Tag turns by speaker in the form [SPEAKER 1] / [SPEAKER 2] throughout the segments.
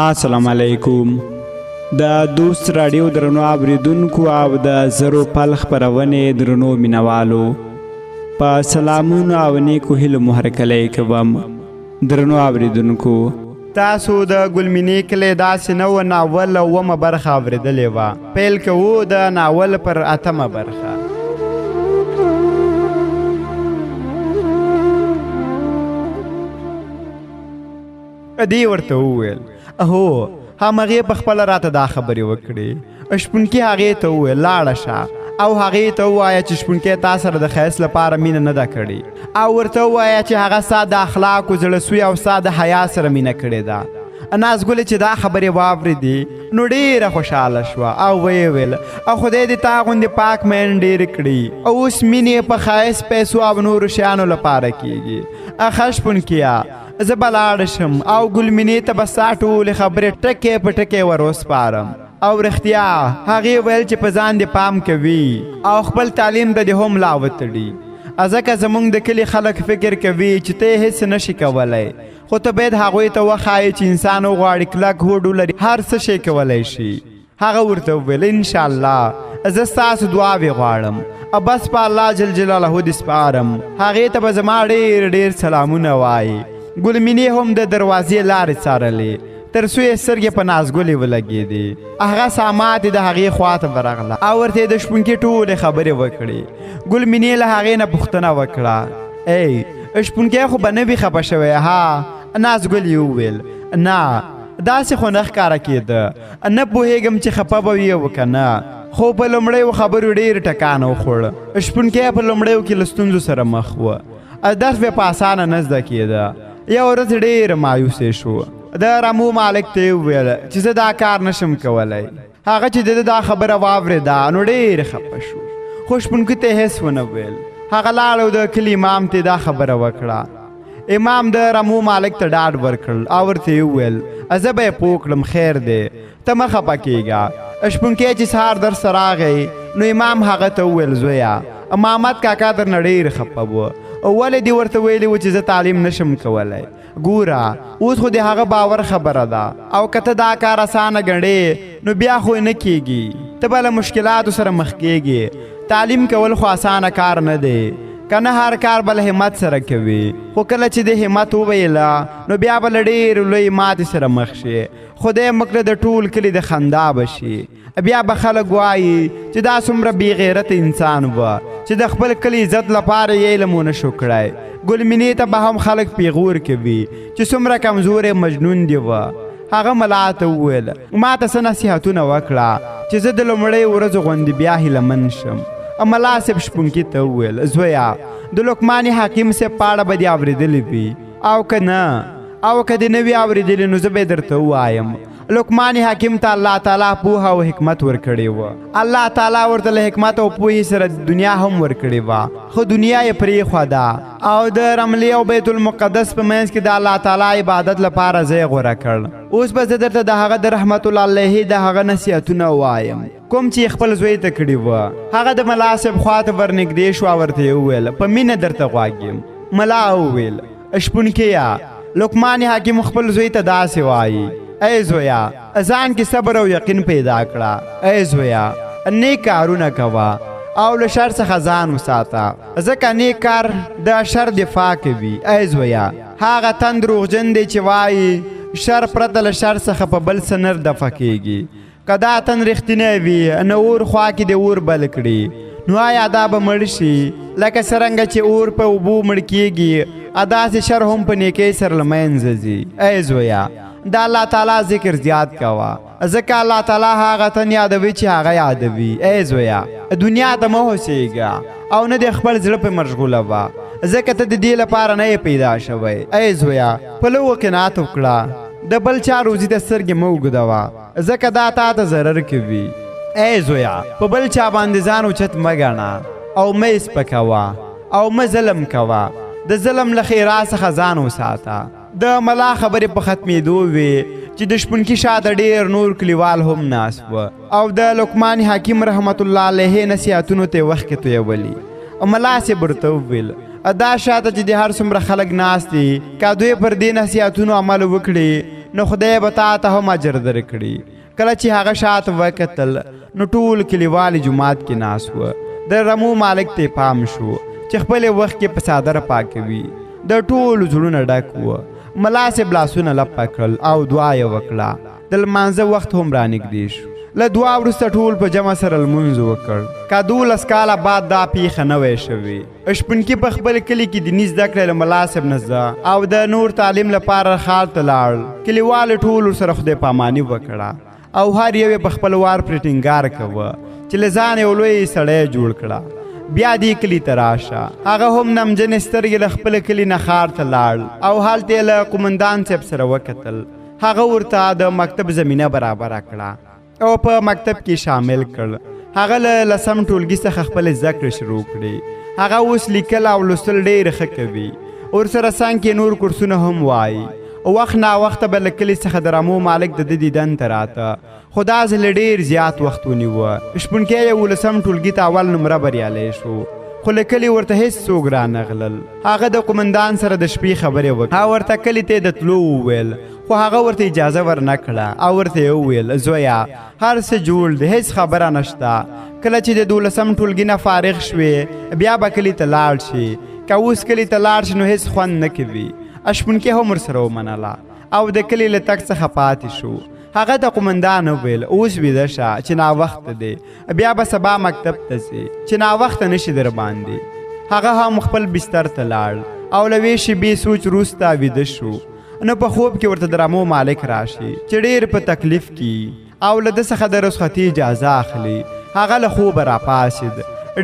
[SPEAKER 1] السلام علیکم د دوست رادیو درنو اوریدونکو او د زرو پل خپرونې درنو مینوالو په سلامونو او نیکو هیلو مو هرکلی کوم. درنو اوریدونکو تاسو د ګلمینې کلي داسې نوه ناول اومه برخه اورېدلې وه. پیل کوو د ناول پر اتمه برخه. دی ورته وویل هو همغې په خپله راته دا خبرې وکړې. شپونکي هغې ته وویل لاړه شه او هغې ته ووایه چې شپونکی تا سره د ښایست لپاره مینه نه ده کړې او ورته ووایه چې هغه ستا د اخلاقو زړه سوي او ستا د حیا سره مینه کړې ده. نازګلې چې دا خبرې واورېدې نو ډېره خوشحاله شوه او ویې ویل او خدای دې تا غوندې پاک مین ډېرې کړي او اوس مینې په ښایست پیسو او نورو شیانو لپاره کېږي. ښه شپونکیه زه به لاړه شم او ګلمینې ته به ستا ټولې خبرې ټکې په ټکې ور وسپارم. او رښتیا هغې ویل چې په ځان دې پام کوي او خپل تعلیم ته دې هم لا وتړي ځکه زموږ د کلي خلک فکر کوي چې ته هېڅ نشي کولی خو ته باید هغوی ته وښایې چې انسان وغواړي کلک هوډ ولري هر څه شی کولی شي. هغه ورته وویل انشاءالله زه ستاسو دعاوې غواړم بس په الله جل جلاله دې سپارم. هغې ته به زما ډېر ډېر سلامونه وایي. ګلمینې هم د دروازې لارې څارلې تر څو یې سترګې په نازګلې ولګېدې. هغه سامات یې د هغې خواته ورغله او ورته یې د شپونکي ټولې خبرې وکړې. ګلمینې له هغې نه پوښتنه وکړه ای شپونکی خو به نه وي خفه شوی ها؟ نازګلې وویل نه داسې خو نه ښکاره کېده نه پوهېږم چې خفه به وي او که نه خو په لومړیو خبرو ډېر ټکان وخوړ. شپونکی په لومړیو کې له ستونزو سره مخ و. درس به په اسانه نه زده کېده. یو ورځ ډېر مایوسې شو. د رمو مالک ته یې وویل چې زه دا کار نشم کولی. هغه چې د دا خبره واورېده نو ډېر خفه شو خو شپونکي ته هېڅ ونه ویل. هغه لاړ او د کلي امام ته دا خبره وکړه. امام د رمو مالک ته ډاډ ورکړل او ورته یې وویل زه به یې پوه کړم خیر دی ته مه خفه کېږه. شپونکی چې سهار درس راغی نو امام هغه ته وویل زویه محمد کاکا درنه ډېر خفه و ولې دې ورته ویلي و چې زه تعلیم نشم کولی. ګوره اوس خو د هغه باور خبره ده او که ته دا کار اسانه ګڼې نو بیا خو نه کېږي. ته به له مشکلاتو سره مخ کېږي. تعلیم کول خو اسانه کار نه دی که نه هر کار به له همت سره کوي خو کله چې د همت وویله نو بیا به له ډېرې لوی ماتې سره مخ شي. خدای مکړه د ټول کلي د خندا بشي. بیا به خلک وایي چې دا څومره بې غیرت انسان و چې د خپل کلي عزت لپاره یې علم ونه شو کړی. ګلمینې ته به هم خلک پیغور کوي چې څومره کمزوری مجنون دی و. هغه ملا ته وویل ما ته څه نصیحتونه وکړه چې زه د لومړۍ ورځو غوندې بیا هیلهمن شم. ملا صاحب شپونکي ته وویل زویه د لقمان حکیم صاحب په اړه به دې اورېدلې وي او که نه او که دې نه وي اورېدلې نو زه به یې درته ووایم. لقمان حکیم ته الله تعالی پوهه او حکمت ورکړې وه. الله تعالی ورته له حکمت او پوهې سره دنیا هم ورکړې وه خو دنیا یې پرېښوده او د رملې او بیت المقدس په منځ کې د الله تعالی عبادت لپاره ځای غوره کړ. اوس به زه درته د هغه د رحمت الله علیه د هغه نصیحتونه ووایم کوم چې خپل زوی ته کړي وه. هغه د ملا صاحب خواته ورنږدې شو او ورته یې وویل په مینه درته غواږ یم. ملا وویل شپونکیه لقمان حکیم خپل زوی ته داسې وایي ای زویا ځان کې صبر او یقین پیدا کړه. ای زویا نیک کارونه کوه او له شر څخه ځان وساته ځکه نیک کار د شر دفاع کوي. ای زویا هغه تن دروغجن دی چې وایي شر پرته له شر څخه په بل څه نه دفع کېږي. که دا تن رښتینی وي نه اور خوا کې د اور بل کړي نو آیا دا به مړ شي لکه څرنګه چې اور په اوبو مړ کېږي داسې شر هم په نیکۍ سره له منځه ځي. ای زویا د الله تعالی ذکر زیات کوه ځکه الله تعالی هغه تن یادوي چې هغه یادوي. ای زویا دنیا ته مه هوسېږه او نه د خپل زړه په مشغوله وه ځکه ته د دې لپاره نه یې پیدا شوی. ای زویا په لوږه قناعت وکړه د بل چا روزي ته سترګې مه اوږدوه ځکه دا تا ته ضرر کوي. ای زویا په بل چا باندې ځان اوچت مه ګڼه او مه یې سپکوه او مه ظلم کوه. د ظلم له ښېرا څخه ځان وساته. د ملا خبرې په ختمېدو وې چې د شپونکي شاته ډېر نور کلیوال هم ناست و او د لقمان حکیم رحمت الله علیه نصیحتونو ته وخت کې تویولي. ملا صاحب ورته وویل دا شاته چې د هر څومره خلک ناست دي که دوی پر دې نصیحتونو عمل وکړي نو خدای به تا ته هم اجر درکړي. کله چې هغه شاته وکتل نو ټول کلیوال جومات کې ناست و. د رمو مالک ته پام شو چې خپل وخت کې په څادر پاکوي. د ټول زړونه ډک و. ملا صاحب لاسونه لپه کړل او دعا یې وکړه. د لمانځه وخت هم رانږدې شو. له دعا وروسته ټول په جمع سره لمونځ وکړ. که 12 کاله بعد دا پیښه نه وی شوې. شپونکي په خپل کلي کې دیني زده کړې له ملا صاحب نه زده او د نور تعلیم لپاره ښار ته لاړ. کلیوالو ټول ورسره خدای پاماني وکړه او هر یو په خپل وار پرې ټینګار کوه چې له ځانه یو لوی سړی جوړ کړه. بیا دې کلي ته راشه. هغه هم نمجنې سترګې له خپل کلي نه ښار ته لاړ او هلته یې له قومندان صاحب سره وکتل. هغه ورته د مکتب زمینه برابره کړه او په مکتب کې شامل کړ. هغه له 10م ټولګي څخه خپل زده کړې شروع کړې. هغه اوس لیکل او لوستل ډېر ښه کوي. ورسره څنګ کې نور کورسونه هم وایي. وخت نا وخته به له کلي څخه د رمو مالک د ده دیدن ته راته. خو دا ځل ډېر زیات وخت ونیوه. شپونکی یې 11م ټولګي ته اول نمره بریالی شو. خو له کلي ورته هېڅ څوک رانغلل. هغه د قومندان سره د شپې خبرې وکړې. هغه ورته کلي ته د تلو وویل خو هغه ورته اجازه ورنه کړه او ورته یې وویل زویه هر څه جوړ دی، هېڅ خبره نشته. کله چې د 12م ټولګي نه فارغ شوې بیا به کلي ته لاړ شي. که اوس کلي ته لاړ شي نو هېڅ خوند نه کوي. شپونکي هم ورسره ومنله او د کلي له تګ څخه پاتې شو. هغه د قومندان وویل اوس ویده شه چې ناوخته دی، بیا به سبا مکتب ته ځې چې ناوخته نشي در باندې. هغه هم خپل بستر ته لاړ او له ویې شېبې سوچ وروسته ویده شو. نو په خوب کې ورته د رمو مالک راشي چې ډېر په تکلیف کې او له ده څخه د رخصتي اجازه اخلي. هغه له خوبه راپاڅېد،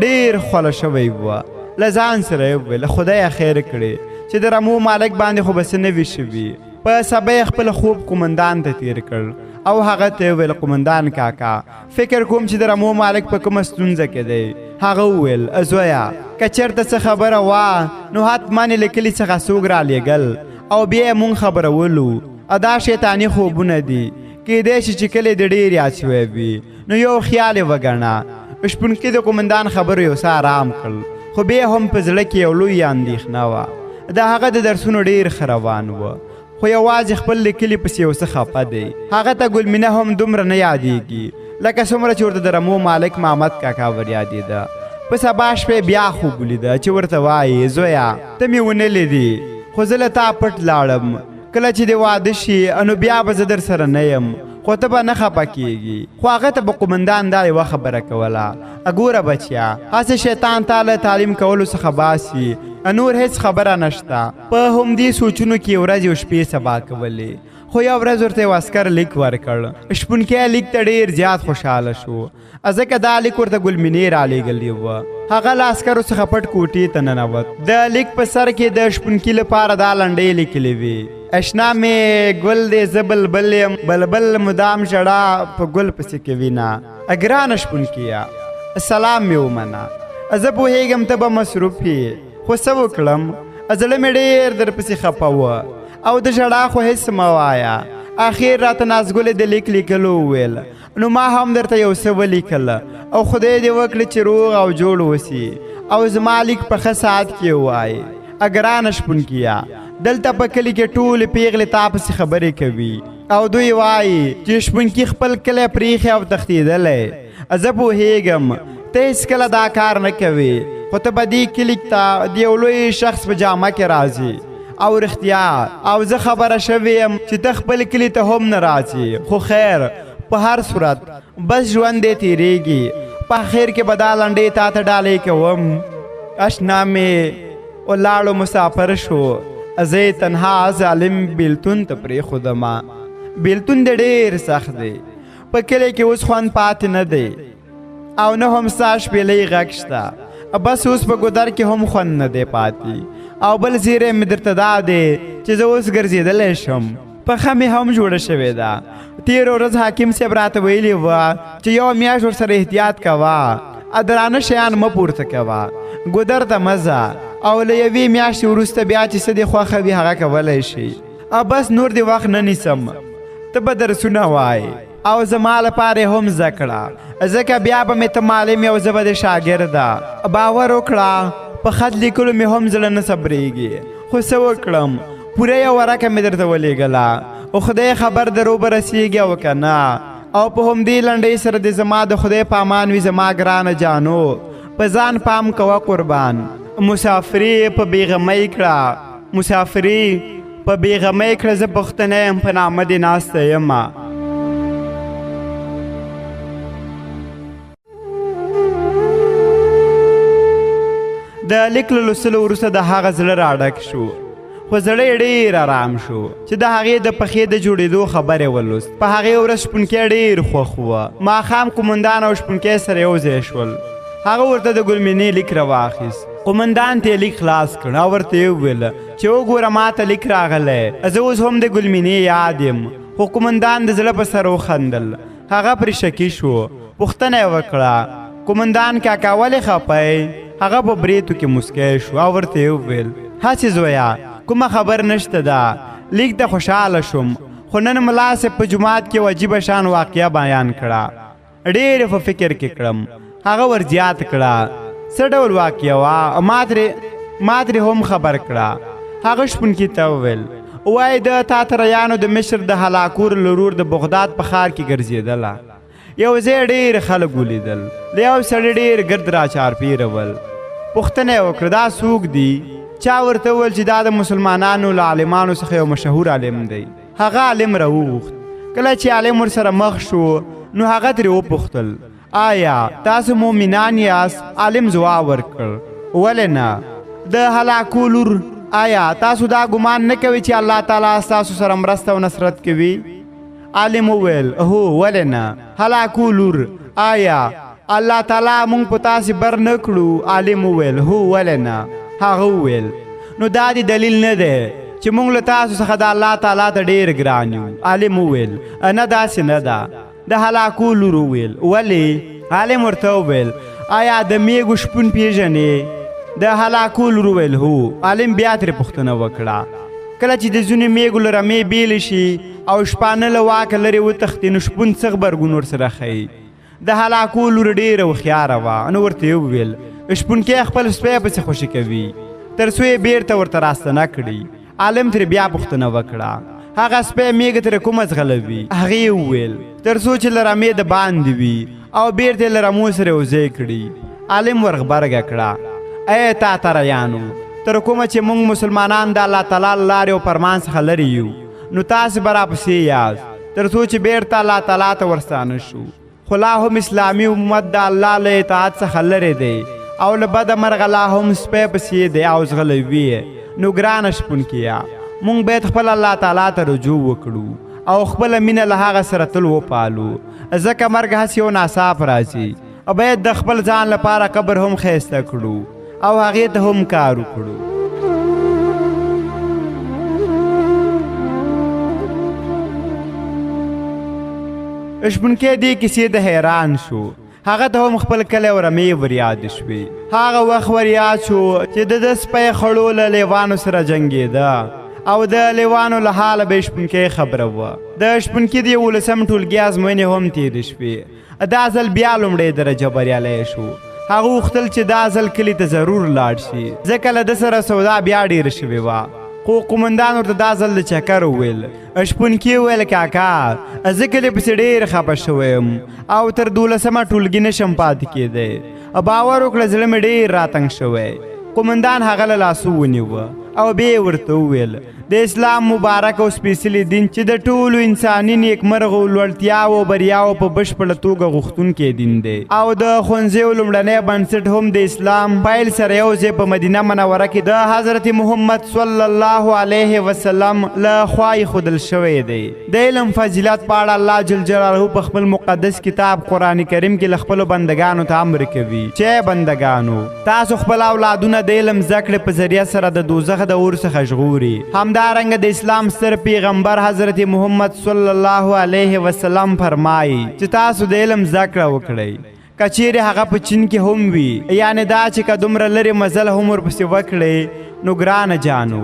[SPEAKER 1] ډېر خوله شوی وه. له ځان سره یې وویل خدایه خیر کړې چې د رمو مالک باندې خو به څه نه وي شوي. په سبا یې خپل خوب قومندان ته تیر کړ او هغه ته یې وویل قومندان کاکا فکر کوم چې د رمو مالک په کومه ستونزه کې دی. هغه وویل زویه که چېرته څه خبره وه نو حتما یې له کلي څخه څوک رالیږل او بیا یې مونږ خبرولو. دا شیطاني خوبونه دي، کیدای شي چې کلی د ډېر یاد شوی وي. نو یو خیال یې وګڼه. شپونکي د قومندان خبرو یو څه آرام کړل خو بیا هم په زړه کې یو لوی اندېښنه وه. د هغه د درسونو ډېر ښه روان وه خو یوازې خپل لیکلي پسې یو څه خفه دی. هغه ته ګلمینه هم دومره نه یادېږي لکه څومره چې ورته د رمو مالک محمد کاکا ور یادېده. په سبا شپې بیا خوب ولیده چې ورته وایي زویه ته مې ونه لیدې خو زه له تا پټ لاړم. کله چې دې واده شي نو بیا به زه در سره نه یم خو ته به نه خفه کېږي. خو هغه ته به قومندان دا یوه خبره کوله ګوره بچیا هسې شیطان تا له تعلیم کولو څخه باسي، نور هېڅ خبره نشته. په همدې سوچونو کې ورځې او شپې سبا کولې. خو یو ورځ ورته یو عسکر لیک ورکړ. شپونکی لیک ته ډېر زیات خوشحاله شو ځکه دا لیک ورته ګلمینې رالیږلی وه. هغه له عسکرو څخه پټ کوټې ته ننوت. د لیک په سر کې د شپونکي لپاره دا لنډۍ لیکلې وې اشنا مې ګل دی زه بلبل یم، بلبل مدام ژړا په ګل پسې کوي نه. ګرانه شپونکیه سلام مې ومنه، زه پوهېږم ته به مصروف یې خو څه وکړم زړه مې ډېر در پسې خفه وه او د ژړا خو هېڅ مه وایه. اخر راته نازګلې د لیک لیکلو وویل نو ما هم درته یو څه ولیکل او خدای دې وکړي چې روغ او جوړ وسي او زما لیک په ښه ساعت کې ووایي. ګرانه شپونکیه دلته په کلي کې ټولې پیغلې تا پسې خبرې کوي او دوی وایي چې شپونکي خپل کلی پریښی او تښتېدلی. زه پوهېږم ته هېڅکله دا کار نه کوې خو ته به دې کلي ته د یو لوی شخص په جامه کې راځي او رښتیا او زه خبره شوې یم چې ته خپل کلي ته هم نه راځي. خو خیر په هر صورت بس ژوند دې تېرېږي. په آخر کې به دا لنډۍ تا ته ډالۍ کوم. اشنا مې ولاړو مسافر شو، زه تنها ظالم بیلتون ته پرېښودمه. بیلتون دې ډېر سخت دی، په کلی کې اوس خوند پاتې نه دی او نه هم ستا شپېلۍ غږ شته. بس اوس په ګودر کې هم خوند نه دی پاتې او بل زیری مې درته دا دی چې زه اوس ګرځېدلی شم. پښه مې هم جوړه شوې ده. تېره ورځ حاکم صاحب راته ویلي وه چې یوه میاشت ورسره احتیاط کوه، درانه شیان مه پورته کوه، ګودر ته مه ځه او له یوې میاشتې وروسته بیا چې څه دې خوښه وي هغه کولی شي. بس نور دې وخت نه نیسم، ته به درسونه وایې او زما لپاره هم زده کړه ځکه بیا به مې ته معلم او زه به دې شاګرده. باور وکړه په خط لیکلو مې هم زړه نه صبرېږي خو څه وکړم پوره یوه ورقه مې درته ولیږله او خدای خبر درو برسیږي او که نه او په همدې لنډۍ سره د زما د خدای په امان وي زما ګرانه جانو په ځان پام کوه قربان مسافري په بېغمۍ کړه مسافري په بېغمۍ کړه زه پښتنه یم په نامه دې ناسته یمه د لیک له لوستلو وروسته د هغه زړه راډک شو خو زړه یې ډېر ارام شو چې د هغې د پښې د جوړېدو خبر یې ولوست په هغې ورځ شپونکی ډېر خوښ وه ماښام قومندان او شپونکی سره یو ځای شول هغه ورته د ګلمینې لیک راواخیست قومندان ته یې لیک خلاص کړ او ورته یې وویل چې وګوره ما ته لیک راغلی زه اوس هم د ګلمینې یاد یم خو قومندان د زړه په سر وخندل هغه پرې شکي شو پوښتنه یې وکړه قومندان کاکا ولې خفه هغه په بریتو کې مسکی شو او ورته یې وویل هسې زویه کومه خبر نشته ده لیک ته خوشحاله شوم خو نن ملا صاحب په جومات کې عجیبه شان واقعه بیان کړه ډېر په فکر کې کړم هغه ور زیات کړه څه ډول واقعه وه ما ترې هم خبر کړه هغه شپونکي ته وویل وایي د تاتریانو د مشر د هلاکور لرور د بغداد په ښار کې ګرځېدله یو ځای ډېر خلک ولیدل د یو سړي ډېر ګرد را چارپېرول پوښتنه یې وکړه دا څوک دي چا ورته وویل چې دا د مسلمانانو له عالمانو څخه یو مشهور عالم دی هغه عالم راوغوښت کله چې عالم ورسره مخ شو نو هغه ترې وپوښتل آیا تاسو مؤمنان یاست عالم ځواب ورکړ ولې نه د هلاکو لور آیا تاسو دا ګمان نه کوئ چې الله تعالی ستاسو سره مرسته او نصرت کوي عالم وویل هو ولې نه هلاکو لور آیا الله تعالی مونږ په تاسې بر نه کړو عالم وویل هو ولې نه هغه وویل نو دا د دلیل نه دی چې مونږ له تاسو څخه د الله تعالی ته ډېر ګران یو عالم وویل نه داسې نه ده د هلاکو لور وویل ولې عالم ورته وویل آیا د میږو شپون پیژنې د هلاکو لور وویل هو عالم بیا ترې پوښتنه وکړه کله چې د ځینو میږو له رمې بیلې شي او شپانه له واکه لرې وتښتي نو شپون څه غبرګون ورسره ښیي د هلاکو لور ډېره هوښیاره وه نو ورته یې وویل شپونکی خپل سپی پسې خوشي کوي تر څو یې بیرته ورته راستنه کړي عالم ترې بیا پوښتنه وکړه هغه سپی میږه ترې کومه ځغلوي هغې وویل تر څو چې له رمې د باندې وي او بیرته یې له رمو سره یوځای کړي عالم ور غبرګه کړه ای تاتریانو تر کومه چې موږ مسلمانان د الله تعالی له لارې او فرمان څخه لرې یو نو تاسې به راپسې یاست تر څو چې بیرته الله تعالی ته ورستانه شو خو لا هم اسلامي امت د الله له اطاعت څخه لرې دی او له بده مرغه لا هم سپی پسې دی او ځغلوي نو ګرانه شپونکیه مونږ باید خپل الله تعالی ته رجوع وکړو او خپله مینه له هغه سره تل وپالو ځکه مرګ هسې یو ناڅاپ راځي او باید د خپل ځان لپاره قبر هم ښایسته کړو او هغې ته هم کار وکړو شپونکی دې کیسې د حیران شو هغه ته هم خپل کلی او رمې ور یاد شوې هغه وخت ور یاد شو چې د سپی خړو له لیوانو سره جنګېده او د لیوانو له حاله به شپونکی خبره وه د شپونکي د 11 ټولګي ازموینې هم تېرې شوې دا ځل بیا لومړۍ درجه بریالی شو هغه غوښتل چې دا ځل کلي ته ضرور لاړ شي ځکه له ده سره سودا بیا ډېره شوې وه خو قومندان ورته دا ځل د چکر وویل شپونکي وویل کاکا زه کلي پسې ډېر خفه شوی یم او تر 12مه ټولګي نشم پاتې کېدی باور وکړه زړه مې ډېر راتنګ شوی قومندان هغه له لاسو ونیوه او بیا ورته وویل د اسلام مبارک او سپېڅلي دین چې د ټولو انساني نیکمرغو لوړتیاو او بریاو په بشپړه توګه غوښتونکی دین دی او د ښوونځیو لومړنی بنسټ هم د اسلام پیل سره یو ځای په مدینه منوره کې د حضرت محمد صلی الله علیه وسلم له خوا ایښودل شوی دی د علم فضیلت په اړه الله جل جلاله په خپل مقدس کتاب قرآن کریم کې له خپلو بندګانو ته امر کوي چې بندګانو تاسو خپل اولادونه د علم زده کړې په ذریعه سره د دوزخ د اور څخه ژغوري همدارنګه د اسلام ستر پیغمبر حضرت محمد صلی الله علیه وسلم فرمایي چې تاسو د علم زده کړه وکړئ که چیرې هغه په چین کې هم وي یعنې دا چې که دومره لرې مزل هم ورپسې وکړئ نو ګرانه جانو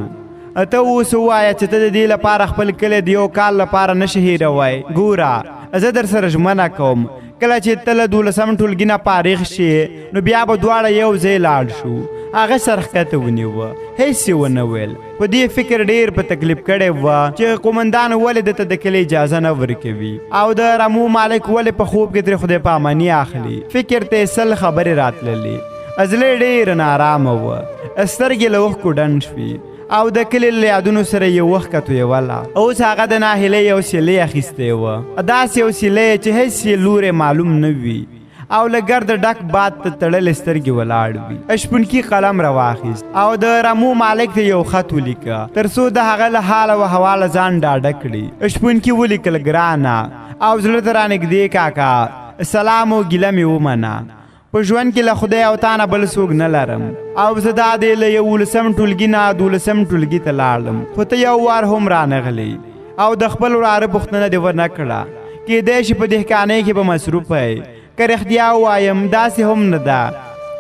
[SPEAKER 1] ته اوس ووایه چې ته د دې لپاره خپل کلی د 1 کال لپاره نشې هېروی ګوره زه در سره ژمنه کوم کله چې ته له 12 ټولګي نه فارغ شې نو بیا به دواړه یو ځای لاړ شو. هغه سر ښکته ونیوه، هېڅ یې ونه ویل. په دې فکر ډېر په تکلیف کړی وه چې قومندان ولې دته د کلي اجازه نه ورکوي او د رمو مالک ولې په خوب کې ترې خدای په اماني اخلي. فکر ته یې سل خبرې راتللې. زړه ډېره نارامه وه، سترګې له اوښکو ډنډ شوې او د کلي له یادونو سره یې اوښکه تویوله. اوس هغه د ناهیلۍ یو سیلۍ اخیستی وه، داسې یو سیلۍ چې هېڅ یې لوری معلوم نه وي او له ګرد ډک باد ته تړلې سترګې ولاړ وي. شپونکي قلم راواخیست او د رمو مالک ته یو خط ولیکه تر څو د هغه له حاله و هواله ځان ډاډه کړي. شپونکي ولیکل ګرانه او زړه ته رانږدې کاکا، سلام او ګیله مې ومنه. په ژوند کې له خدای او تا نه بل څوک نه لرم او زه دا دی له 11 ټولګي نه 12 ټولګي ته لاړم، خو ته یو وار هم رانغلی او د خپل وراره پوښتنه دې ونه کړه. کیدای شي په دهقانۍ کې به مصروف یې. که رښتیا ووایم داسې هم نه ده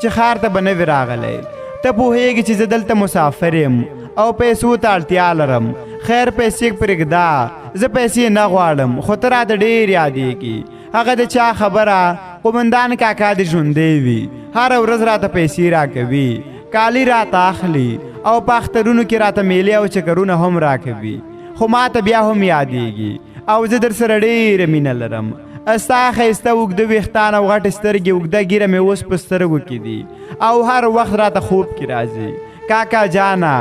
[SPEAKER 1] چې ښار ته به نه وي راغلی. ته پوهېږي چې زه دلته مسافر یم او پیسو ته اړتیا لرم. خیر پیسې پرېږده، زه پیسې نه غواړم، خو ته راته ډېر یادېږي. هغه د چا خبره؟ قومندان کاکا دې ژوندی وي، هره ورځ راته پیسې راکوي، کالي راته اخلي او په اخترونو کې راته میلې او چکرونه هم راکوي. خو ما ته بیا هم یادېږي او زه در سره ډېره مینه لرم. ستا ښایسته اوږده ویښتان او غټې سترګې، اوږده ږیره مې اوس په سترګو کې دي او هر وخت راته خوب کې راځي. کاکا جانه،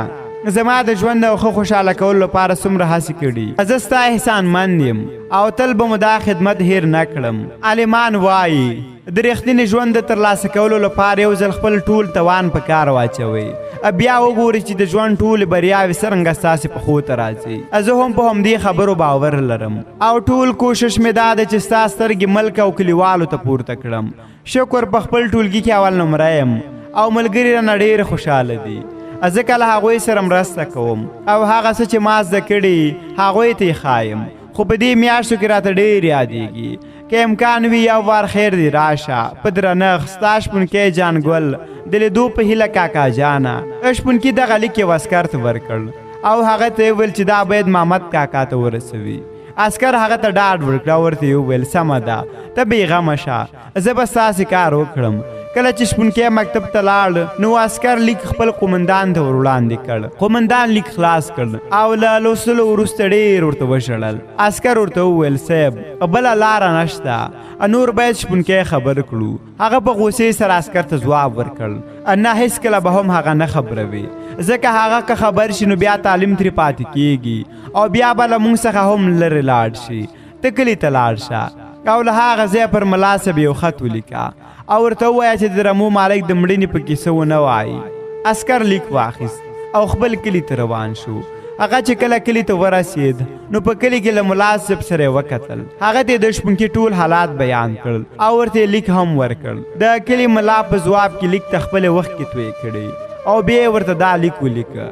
[SPEAKER 1] زما د ژوند او ښه خوشحاله کولو لپاره څومره هڅې کړي. زه ستا احسانمند یم او تل به مو دا خدمت هیر نه کړم. عالمان وایي د رښتینې ژوند د ترلاسه کولو لپاره یو ځل خپل ټول توان په کار واچوئ، بیا وګورئ چې د ژوند ټولې بریاوې څرنګه ستاسې پښو ته راځي. زه هم په همدې خبرو باور لرم او ټول کوشش مې دا دی چې ستا سترګې ملک او کلیوالو ته پورته کړم. شکر په خپل ټولګي کې اول نمره یم او ملګري رانه ډېر خوشحاله دي. زه کله هغوی سره مرسته کوم او هغه څه چې ما زده کړي هغوی ته یې ښایم. خو په دې میاشتو کې راته ډېر یادېږي. که امکان وي یو وار خیر دی راشه په درنښت ستا شپونکی جانګل د لیدو په هیله کاکا جانه. شپونکي دغه لیک یو عسکر ته ورکړ او هغه ته یې ویل چې دا باید محمد کاکا ته ورسوي. عسکر هغه ته ډاډ ورکړه او ورته یې وویل سمه ده، ته بېغمه شه، زه به ستاسې کار وکړم. کله چې شپونکی مکتب ته لاړ نو عسکر لیک خپل قومندان ته ور وړاندې کړ. قومندان لیک خلاص کړ او له لوستلو وروسته ډېر ورته وژړل. عسکر ورته وویل صاحب بله لاره نشته، نور باید شپونکی خبر کړو. هغه په غوسې سره عسکر ته ځواب ورکړ نه هېڅکله به هم هغه نه خبروي، ځکه هغه که خبر شي نو بیا تعلیم ترې پاتې کېږي او بیا به له موږ څخه هم لرې لاړ شي. ته کلي ته لاړ شه او له هغه ځای پر ملاسب یو خط ولیکه او ورته ووایه چې د رمو مالک د مړینې په کیسه ونه وایي. عسکر لیک واخیست او خپل کلي ته روان شو. هغه چې کله کلي ته ورسېد نو په کلي کې له ملا صاحب سره یې وکتل. هغه ته د شپونکي ټول حالات بیان کړل او ورته لیک هم ورکړ. د کلي ملا په ځواب کې لیک ته خپلې وښکې تویې کړې او بیا یې ورته دا لیک ولیکه: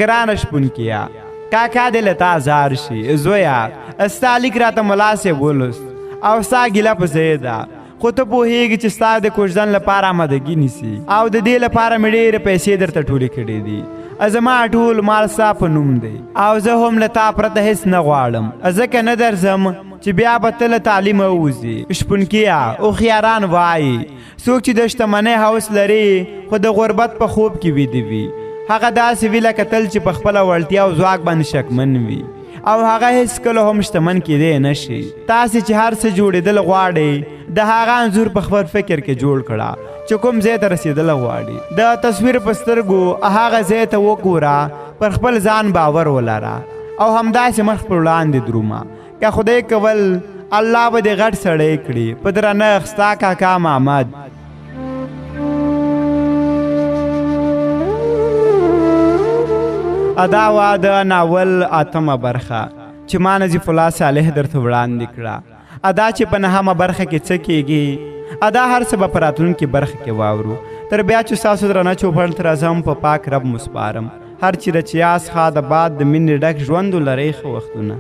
[SPEAKER 1] ګرانه شپونکیه، کاکا دې له تا زار شي. زویه ستا لیک راته ملا صاحب ولوست او ستا ګیله په ځای ده، خو ته پوهېږي چې ستا د کوژدن لپاره آمادګي نیسي او د دې لپاره مې ډېرې پیسې درته ټولې کړې دي. زما ټول مال ستا په نوم دی او زه هم له تا پرته هېڅ نه غواړم، ځکه نه درځم چې بیا به ته له تعلیمه ووځې. شپونکیه، هوښیاران وایي څوک چې د شتمنۍ هوس لري خو د غربت په خوب کې ویده وي، هغه داسې وي لکه تل چې په خپله وړتیا او ځواک باندې شکمن وي او هغه هېڅکله هم شتمن کېدی نه شي. تاسې چې هر څه جوړېدل غواړئ د هغه انځور په خپل فکر کې جوړ کړه چې کوم ځای ته رسېدل غواړي. د تصویر په سترګو هغه ځای ته وګوره، پر خپل ځان باور ولره او همداسې مخ پر وړاندې درومه. که خدای کول الله به دې غټ سړی کړي. په درنښت ستا کاکا محمد. ادا وا د ناول اتمه برخه چې ما نظیف الله صالح درته وړاندې کړه. ادا چې په نهمه برخه کې څه کېږي ادا هر څه به په راتلونکې برخه کې واورو. تر بیا چې ستاسو درنه چوپړ تر اعظم په پاک رب مسپارم. هر چیرې چې یاست ښه د باد د مینې ډک ژوند ولرئ. ښه وختونه.